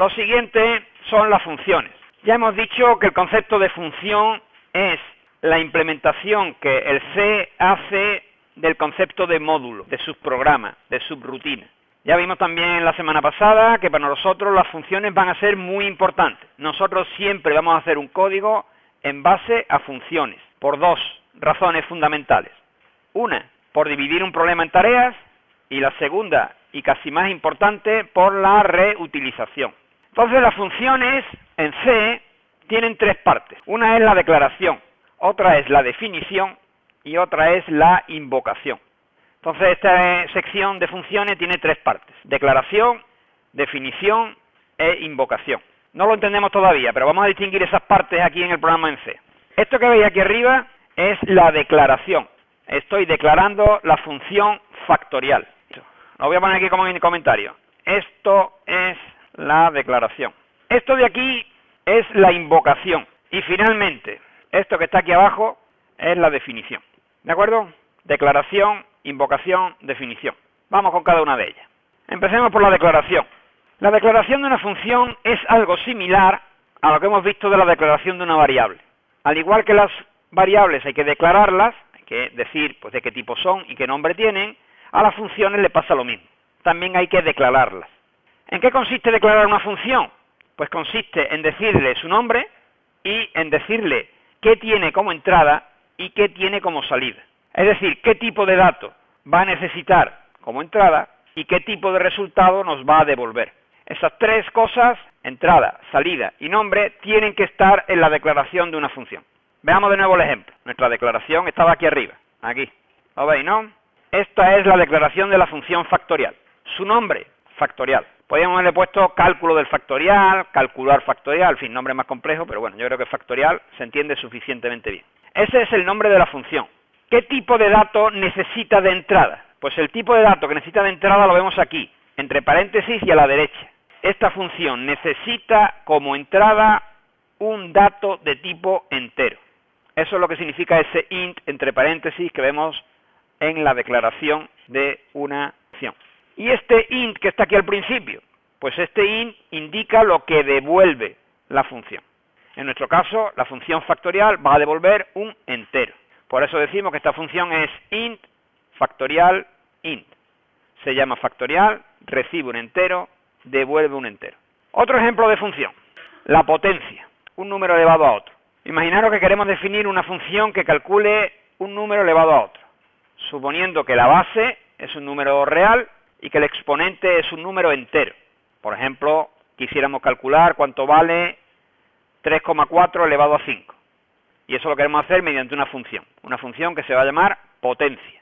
Lo siguiente son las funciones. Ya hemos dicho que el concepto de función es la implementación que el C hace del concepto de módulo, de subprograma, de subrutina. Ya vimos también la semana pasada que para nosotros las funciones van a ser muy importantes. Nosotros siempre vamos a hacer un código en base a funciones, por dos razones fundamentales. Una, por dividir un problema en tareas, y la segunda, y casi más importante, por la reutilización. Entonces las funciones en C tienen tres partes. Una es la declaración, otra es la definición y otra es la invocación. Entonces esta sección de funciones tiene tres partes: declaración, definición e invocación. No lo entendemos todavía, pero vamos a distinguir esas partes aquí en el programa en C. Esto que veis aquí arriba es la declaración. Estoy declarando la función factorial. Lo voy a poner aquí como en comentario. Esto es la declaración. Esto de aquí es la invocación. Y finalmente, esto que está aquí abajo es la definición. ¿De acuerdo? Declaración, invocación, definición. Vamos con cada una de ellas. Empecemos por la declaración. La declaración de una función es algo similar a lo que hemos visto de la declaración de una variable. Al igual que las variables hay que declararlas, hay que decir pues de qué tipo son y qué nombre tienen, a las funciones le pasa lo mismo. También hay que declararlas. ¿En qué consiste declarar una función? Pues consiste en decirle su nombre y en decirle qué tiene como entrada y qué tiene como salida. Es decir, qué tipo de dato va a necesitar como entrada y qué tipo de resultado nos va a devolver. Esas tres cosas, entrada, salida y nombre, tienen que estar en la declaración de una función. Veamos de nuevo el ejemplo. Nuestra declaración estaba aquí arriba, aquí. ¿Lo veis, no? Esta es la declaración de la función factorial. Su nombre, factorial. Podríamos haberle puesto cálculo del factorial, calcular factorial, en fin, nombre más complejo, pero bueno, yo creo que factorial se entiende suficientemente bien. Ese es el nombre de la función. ¿Qué tipo de dato necesita de entrada? Pues el tipo de dato que necesita de entrada lo vemos aquí, entre paréntesis y a la derecha. Esta función necesita como entrada un dato de tipo entero. Eso es lo que significa ese int entre paréntesis que vemos en la declaración de una función. Y este int que está aquí al principio, pues este int indica lo que devuelve la función. En nuestro caso, la función factorial va a devolver un entero. Por eso decimos que esta función es int factorial int. Se llama factorial, recibe un entero, devuelve un entero. Otro ejemplo de función, la potencia, un número elevado a otro. Imaginaros que queremos definir una función que calcule un número elevado a otro, suponiendo que la base es un número real y que el exponente es un número entero. Por ejemplo, quisiéramos calcular cuánto vale 3,4 elevado a 5. Y eso lo queremos hacer mediante una función que se va a llamar potencia.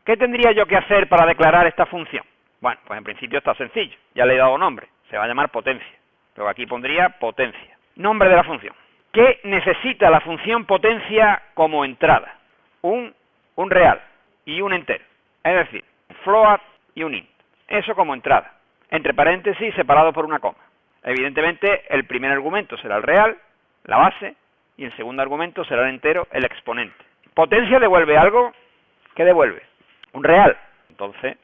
¿Qué tendría yo que hacer para declarar esta función? Bueno, pues en principio está sencillo, ya le he dado nombre, se va a llamar potencia. Luego aquí pondría potencia. Nombre de la función. ¿Qué necesita la función potencia como entrada? Un real y un entero. Es decir, un float y un int. Eso como entrada. Entre paréntesis separado por una coma. Evidentemente el primer argumento será el real, la base, y el segundo argumento será el entero, el exponente. Potencia devuelve algo. ¿Qué devuelve? Un real. Entonces,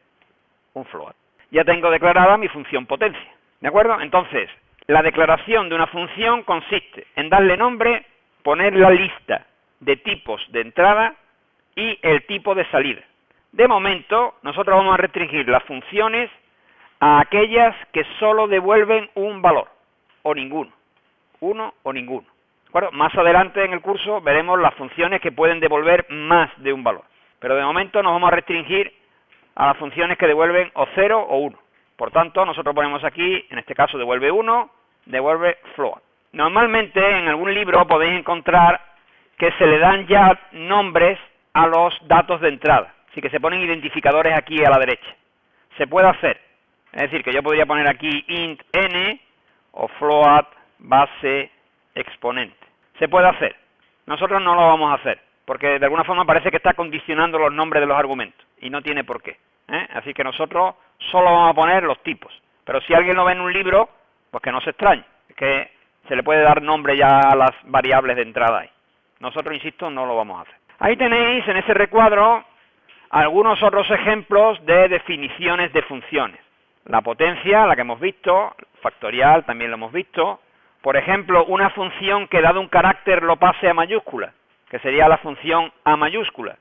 un float. Ya tengo declarada mi función potencia. ¿De acuerdo? Entonces, la declaración de una función consiste en darle nombre, poner la lista de tipos de entrada y el tipo de salida. De momento, nosotros vamos a restringir las funciones a aquellas que solo devuelven un valor, o ninguno. Uno o ninguno. ¿De acuerdo? Más adelante en el curso veremos las funciones que pueden devolver más de un valor. Pero de momento nos vamos a restringir a las funciones que devuelven o 0 o 1. Por tanto, nosotros ponemos aquí, en este caso devuelve 1, devuelve float. Normalmente en algún libro podéis encontrar que se le dan ya nombres a los datos de entrada. Así que se ponen identificadores aquí a la derecha. Se puede hacer. Es decir, que yo podría poner aquí int n o float base exponente. Se puede hacer. Nosotros no lo vamos a hacer, porque de alguna forma parece que está condicionando los nombres de los argumentos, y no tiene por qué. Así que nosotros solo vamos a poner los tipos. Pero si alguien lo ve en un libro, pues que no se extrañe, que se le puede dar nombre ya a las variables de entrada ahí. Nosotros, insisto, no lo vamos a hacer. Ahí tenéis en ese recuadro algunos otros ejemplos de definiciones de funciones. La potencia, la que hemos visto, factorial también lo hemos visto. Por ejemplo, una función que dado un carácter lo pase a mayúscula, que sería la función a mayúscula.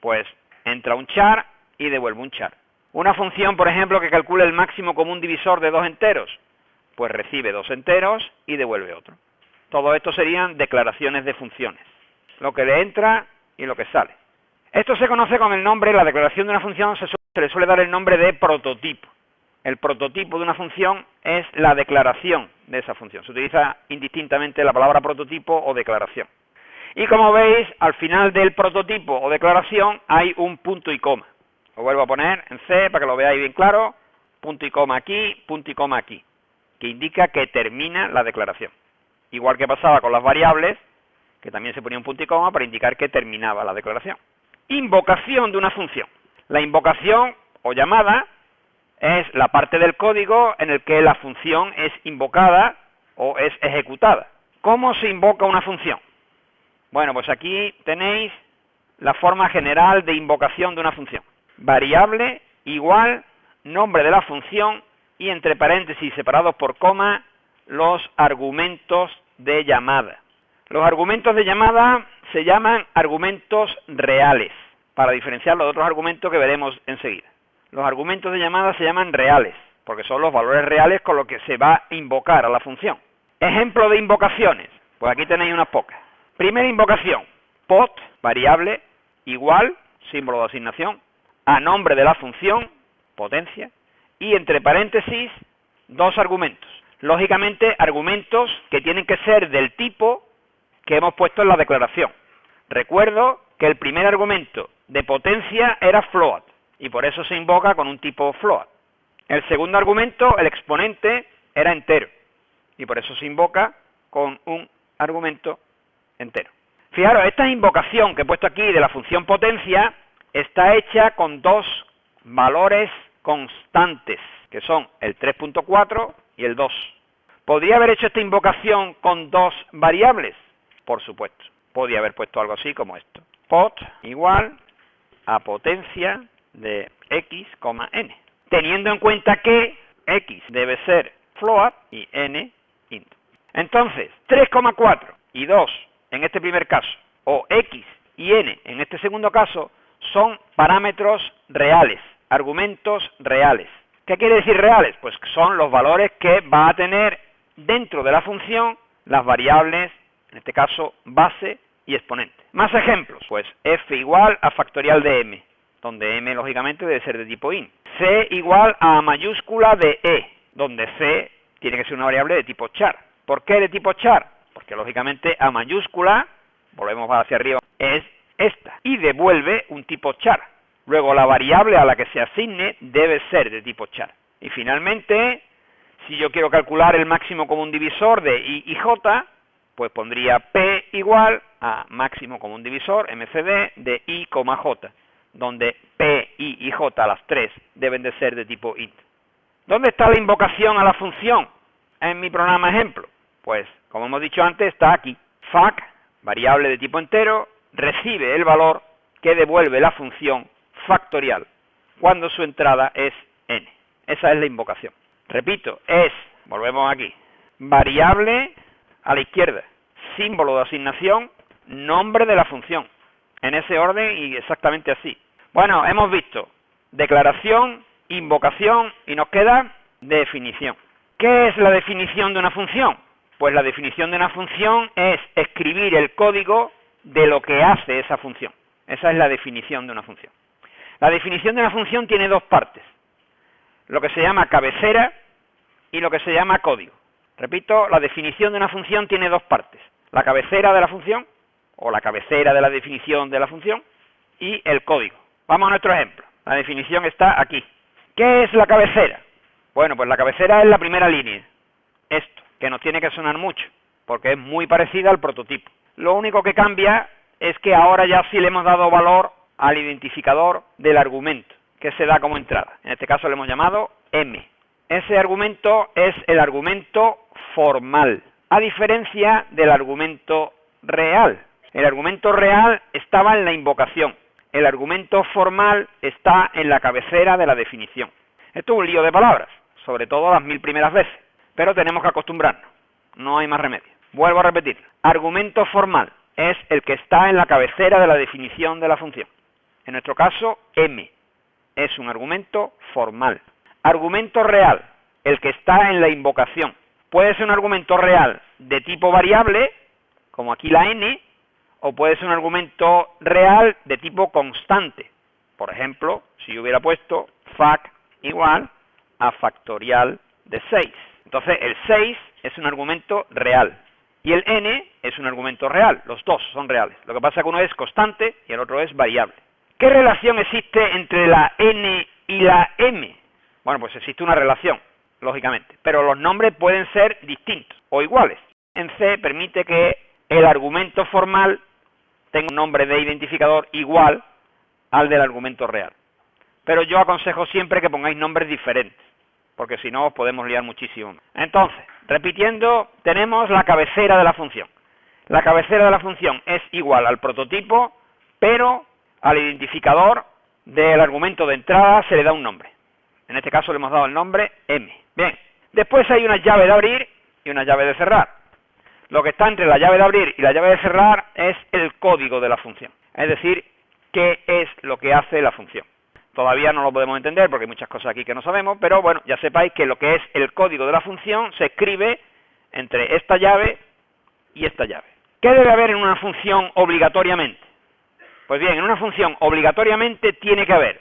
Pues entra un char y devuelve un char. Una función, por ejemplo, que calcule el máximo común divisor de dos enteros, pues recibe dos enteros y devuelve otro. Todo esto serían declaraciones de funciones, lo que le entra y lo que sale. Esto se conoce con el nombre, la declaración de una función se le suele dar el nombre de prototipo. El prototipo de una función es la declaración de esa función. Se utiliza indistintamente la palabra prototipo o declaración. Y como veis, al final del prototipo o declaración hay un punto y coma. Lo vuelvo a poner en C para que lo veáis bien claro. Punto y coma aquí, que indica que termina la declaración. Igual que pasaba con las variables, que también se ponía un punto y coma para indicar que terminaba la declaración. Invocación de una función. La invocación o llamada es la parte del código en el que la función es invocada o es ejecutada. ¿Cómo se invoca una función? Bueno, pues aquí tenéis la forma general de invocación de una función. Variable igual nombre de la función y entre paréntesis separados por coma los argumentos de llamada. Los argumentos de llamada se llaman argumentos reales, para diferenciarlos de otros argumentos que veremos enseguida. Los argumentos de llamada se llaman reales, porque son los valores reales con los que se va a invocar a la función. Ejemplo de invocaciones, pues aquí tenéis unas pocas. Primera invocación, pot, variable, igual, símbolo de asignación, a nombre de la función, potencia, y entre paréntesis, dos argumentos. Lógicamente, argumentos que tienen que ser del tipo que hemos puesto en la declaración. Recuerdo que el primer argumento de potencia era float, y por eso se invoca con un tipo float. El segundo argumento, el exponente, era entero, y por eso se invoca con un argumento entero. Fijaros, esta invocación que he puesto aquí de la función potencia está hecha con dos valores constantes, que son el 3.4 y el 2. ¿Podría haber hecho esta invocación con dos variables? Por supuesto. Podría haber puesto algo así como esto. Pot igual a potencia de x, n. Teniendo en cuenta que x debe ser float y n int. Entonces, 3,4 y 2 en este primer caso, o x y n en este segundo caso, son parámetros reales, argumentos reales. ¿Qué quiere decir reales? Pues son los valores que va a tener dentro de la función las variables, en este caso base y exponente. Más ejemplos, pues f igual a factorial de m, donde m lógicamente debe ser de tipo int. C igual a mayúscula de e, donde c tiene que ser una variable de tipo char. ¿Por qué de tipo char? Porque lógicamente a mayúscula, volvemos hacia arriba, es esta, y devuelve un tipo char. Luego la variable a la que se asigne debe ser de tipo char. Y finalmente, si yo quiero calcular el máximo común divisor de i y j, pues pondría p igual a máximo común divisor, mcd, de i, j, donde p, i y j, las tres, deben de ser de tipo int. ¿Dónde está la invocación a la función en mi programa ejemplo? Pues, como hemos dicho antes, está aquí. Fac, variable de tipo entero, recibe el valor que devuelve la función factorial cuando su entrada es n. Esa es la invocación. Repito, es, volvemos aquí, variable a la izquierda, símbolo de asignación, nombre de la función. En ese orden y exactamente así. Bueno, hemos visto declaración, invocación y nos queda definición. ¿Qué es la definición de una función? Pues la definición de una función es escribir el código de lo que hace esa función. Esa es la definición de una función. La definición de una función tiene dos partes. Lo que se llama cabecera y lo que se llama código. Repito, la definición de una función tiene dos partes. La cabecera de la función, o la cabecera de la definición de la función, y el código. Vamos a nuestro ejemplo. La definición está aquí. ¿Qué es la cabecera? Bueno, pues la cabecera es la primera línea. Esto, que nos tiene que sonar mucho, porque es muy parecida al prototipo. Lo único que cambia es que ahora ya sí le hemos dado valor al identificador del argumento, que se da como entrada. En este caso le hemos llamado m. Ese argumento es el argumento formal, a diferencia del argumento real. El argumento real estaba en la invocación. El argumento formal está en la cabecera de la definición. Esto es un lío de palabras. sobre todo las 1000 primeras veces, pero tenemos que acostumbrarnos, no hay más remedio. Vuelvo a repetir, argumento formal es el que está en la cabecera de la definición de la función. En nuestro caso, m es un argumento formal. Argumento real, el que está en la invocación. Puede ser un argumento real de tipo variable, como aquí la n, o puede ser un argumento real de tipo constante. Por ejemplo, si yo hubiera puesto fac igual a factorial de 6. Entonces, el 6 es un argumento real. Y el n es un argumento real. Los dos son reales. Lo que pasa es que uno es constante y el otro es variable. ¿Qué relación existe entre la n y la m? Bueno, pues existe una relación, lógicamente. Pero los nombres pueden ser distintos o iguales. En C permite que el argumento formal tenga un nombre de identificador igual al del argumento real. Pero yo aconsejo siempre que pongáis nombres diferentes, porque si no os podemos liar muchísimo. Entonces, repitiendo, tenemos la cabecera de la función. La cabecera de la función es igual al prototipo, pero al identificador del argumento de entrada se le da un nombre. En este caso le hemos dado el nombre m. Bien, después hay una llave de abrir y una llave de cerrar. Lo que está entre la llave de abrir y la llave de cerrar es el código de la función. Es decir, qué es lo que hace la función. Todavía no lo podemos entender porque hay muchas cosas aquí que no sabemos, pero bueno, ya sepáis que lo que es el código de la función se escribe entre esta llave y esta llave. ¿Qué debe haber en una función obligatoriamente? Pues bien, en una función obligatoriamente tiene que haber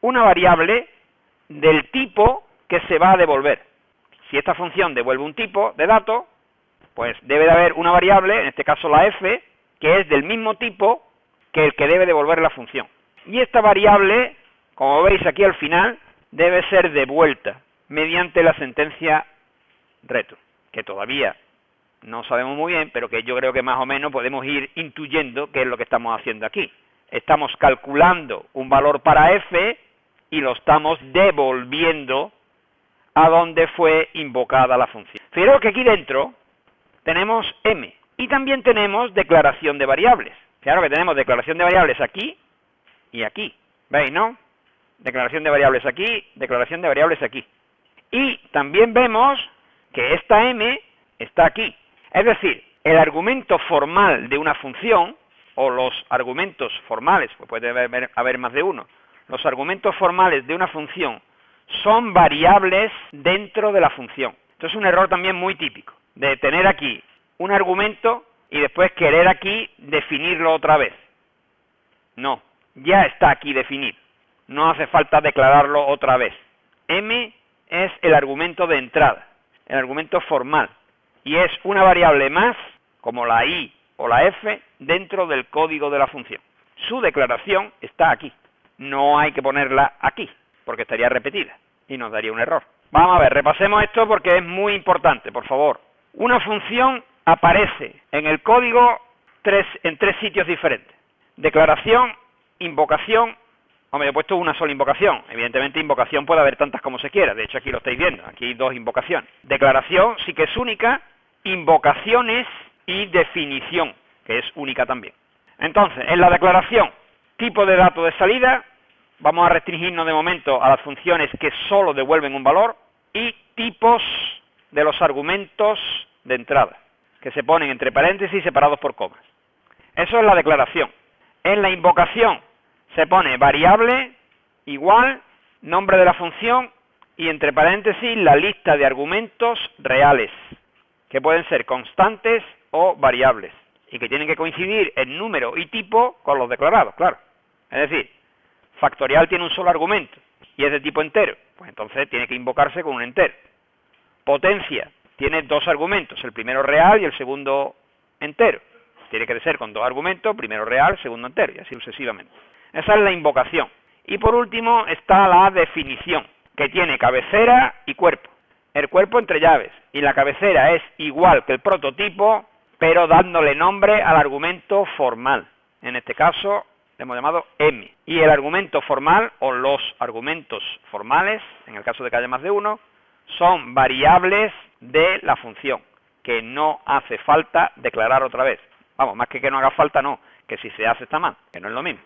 una variable del tipo que se va a devolver. Si esta función devuelve un tipo de dato, pues debe de haber una variable, en este caso la f, que es del mismo tipo que el que debe devolver la función. Y esta variable, como veis aquí al final, debe ser devuelta mediante la sentencia return, que todavía no sabemos muy bien, pero que yo creo que más o menos podemos ir intuyendo qué es lo que estamos haciendo aquí. Estamos calculando un valor para f y lo estamos devolviendo a donde fue invocada la función. Fijaros que aquí dentro tenemos m y también tenemos declaración de variables. Claro que tenemos declaración de variables aquí y aquí. ¿Veis, no? Declaración de variables aquí, declaración de variables aquí. Y también vemos que esta m está aquí. Es decir, el argumento formal de una función, o los argumentos formales, pues puede haber más de uno, los argumentos formales de una función son variables dentro de la función. Esto es un error también muy típico, de tener aquí un argumento y después querer aquí definirlo otra vez. No, ya está aquí definido. No hace falta declararlo otra vez. M es el argumento de entrada, el argumento formal, y es una variable más, como la i o la f, dentro del código de la función. Su declaración está aquí. No hay que ponerla aquí, porque estaría repetida y nos daría un error. Vamos a ver, repasemos esto porque es muy importante, por favor. Una función aparece en el código en tres sitios diferentes. Declaración, invocación. Hombre, he puesto una sola invocación. Evidentemente, invocación puede haber tantas como se quiera. De hecho, aquí lo estáis viendo. Aquí hay dos invocaciones. Declaración sí que es única. Invocaciones y definición, que es única también. Entonces, en la declaración, tipo de dato de salida, vamos a restringirnos de momento a las funciones que solo devuelven un valor, y tipos de los argumentos de entrada, que se ponen entre paréntesis separados por comas. Eso es la declaración. En la invocación se pone variable, igual, nombre de la función, y entre paréntesis la lista de argumentos reales, que pueden ser constantes o variables, y que tienen que coincidir en número y tipo con los declarados, claro. Es decir, factorial tiene un solo argumento, y es de tipo entero, pues entonces tiene que invocarse con un entero. Potencia tiene dos argumentos, el primero real y el segundo entero. Tiene que ser con dos argumentos, primero real, segundo entero, y así sucesivamente. Esa es la invocación. Y por último está la definición, que tiene cabecera y cuerpo. El cuerpo entre llaves, y la cabecera es igual que el prototipo, pero dándole nombre al argumento formal. En este caso, le hemos llamado m. Y el argumento formal, o los argumentos formales, en el caso de que haya más de uno, son variables de la función, que no hace falta declarar otra vez. Vamos, más que no haga falta, no, que si se hace está mal, que no es lo mismo.